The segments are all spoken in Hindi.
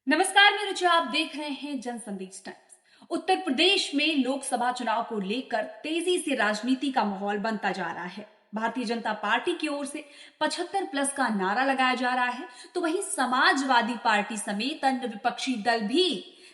नमस्कार, मैं रुचि। आप देख रहे हैं जन संदेश टाइम्स। उत्तर प्रदेश में लोकसभा चुनाव को लेकर तेजी से राजनीति का माहौल बनता जा रहा है। भारतीय जनता पार्टी की ओर से 75+ का नारा लगाया जा रहा है, तो वहीं समाजवादी पार्टी समेत अन्य विपक्षी दल भी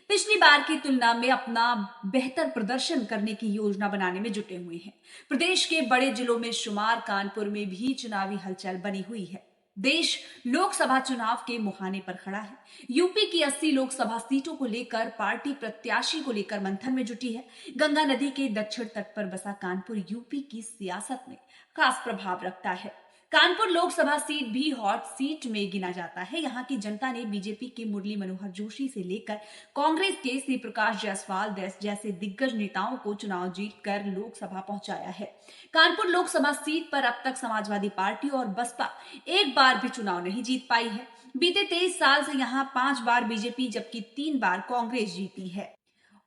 पिछली बार की तुलना में अपना बेहतर प्रदर्शन करने की योजना बनाने में जुटे हुए हैं। प्रदेश के बड़े जिलों में शुमार कानपुर में भी चुनावी हलचल बनी हुई है। देश लोकसभा चुनाव के मुहाने पर खड़ा है। यूपी की 80 लोकसभा सीटों को लेकर पार्टी प्रत्याशी को लेकर मंथन में जुटी है। गंगा नदी के दक्षिण तट पर बसा कानपुर यूपी की सियासत में खास प्रभाव रखता है। कानपुर लोकसभा सीट भी हॉट सीट में गिना जाता है। यहाँ की जनता ने बीजेपी के मुरली मनोहर जोशी से लेकर कांग्रेस के श्री प्रकाश जायसवाल जैसे दिग्गज नेताओं को चुनाव जीतकर लोकसभा पहुंचाया है। कानपुर लोकसभा सीट पर अब तक समाजवादी पार्टी और बसपा एक बार भी चुनाव नहीं जीत पाई है। बीते 23 साल से यहाँ 5 बार बीजेपी जबकि 3 बार कांग्रेस जीती है।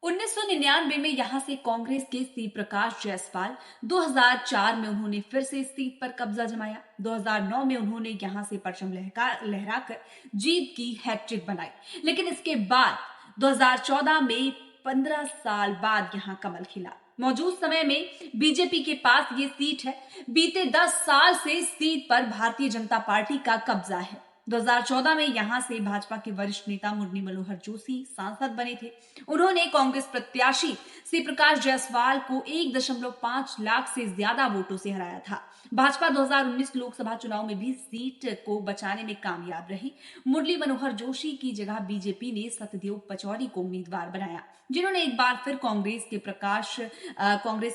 1999 में यहां से कांग्रेस के श्री प्रकाश जायसवाल, 2004 में उन्होंने फिर से इस सीट पर कब्जा जमाया। 2009 में उन्होंने यहां से परचम लहराकर जीत की हैट्रिक बनाई। लेकिन इसके बाद 2014 में 15 साल बाद यहां कमल खिला। मौजूद समय में बीजेपी के पास ये सीट है। बीते 10 साल से इस सीट पर भारतीय जनता पार्टी का कब्जा है। 2014 में यहां से भाजपा के वरिष्ठ नेता मुरली मनोहर जोशी सांसद बने थे। उन्होंने कांग्रेस प्रत्याशी श्री प्रकाश जायसवाल को 1.5 लाख से ज्यादा वोटों से हराया था। भाजपा 2019 लोकसभा चुनाव में भी सीट को बचाने में कामयाब रही। मुरली मनोहर जोशी की जगह बीजेपी ने सतदेव पचौरी को उम्मीदवार बनाया, जिन्होंने एक बार फिर कांग्रेस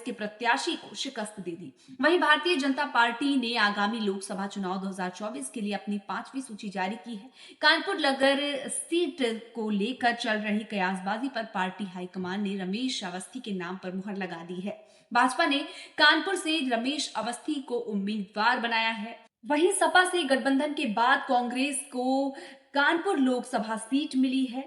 के प्रत्याशी को शिकस्त दे दी। वहीं भारतीय जनता पार्टी ने आगामी लोकसभा चुनाव 2024 के लिए अपनी 5वीं सूची जारी की है। कानपुर नगर सीट को लेकर चल रही कयासबाजी पर पार्टी हाईकमान ने रमेश अवस्थी के नाम पर मुहर लगा दी है। भाजपा ने कानपुर से रमेश अवस्थी को उम्मीदवार बनाया है। वहीं सपा से गठबंधन के बाद कांग्रेस को कानपुर लोकसभा सीट मिली है।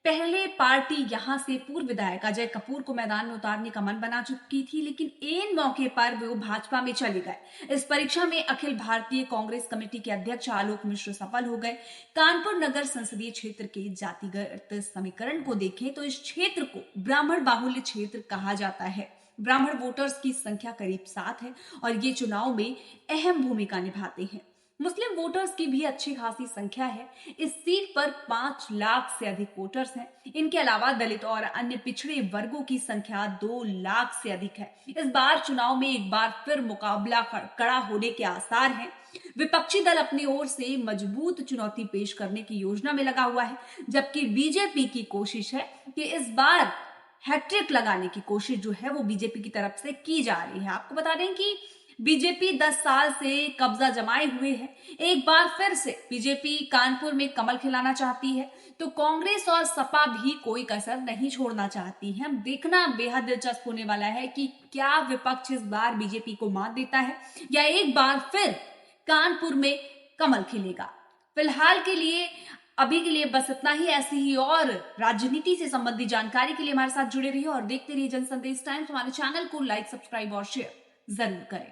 पहले पार्टी यहां से पूर्व विधायक अजय कपूर को मैदान में उतारने का मन बना चुकी थी, लेकिन ऐन मौके पर वो भाजपा में चले गए। इस परीक्षा में अखिल भारतीय कांग्रेस कमेटी के अध्यक्ष आलोक मिश्र सफल हो गए। कानपुर नगर संसदीय क्षेत्र के जातिगत समीकरण को देखें तो इस क्षेत्र को ब्राह्मण बाहुल्य क्षेत्र कहा जाता है। ब्राह्मण वोटर्स की संख्या करीब 7 है और ये चुनाव में अहम भूमिका निभाते हैं। मुस्लिम वोटर्स की भी अच्छी खासी संख्या है। इस सीट पर 5 लाख से अधिक वोटर्स हैं। इनके अलावा दलित और अन्य पिछड़े वर्गों की संख्या 2 लाख से अधिक है। इस बार चुनाव में एक बार फिर मुकाबला कड़ा होने के आसार हैं। विपक्षी दल अपनी ओर से मजबूत चुनौती पेश करने की योजना में लगा हुआ है, जबकि बीजेपी की कोशिश है कि इस बार हैट्रिक लगाने की कोशिश जो है वो बीजेपी की तरफ से की जा रही है। आपको बता दें कि बीजेपी 10 साल से कब्जा जमाए हुए है। एक बार फिर से बीजेपी कानपुर में कमल खिलाना चाहती है, तो कांग्रेस और सपा भी कोई कसर नहीं छोड़ना चाहती है। हम देखना बेहद दिलचस्प होने वाला है कि क्या विपक्ष इस बार बीजेपी को मात देता है या एक बार फिर कानपुर में कमल खिलेगा। फिलहाल के लिए अभी के लिए बस इतना ही। ऐसी ही और राजनीति से संबंधित जानकारी के लिए हमारे साथ जुड़े रहिए और देखते रहिए जन संदेश टाइम्स। हमारे चैनल को लाइक, सब्सक्राइब और शेयर जरूर करें।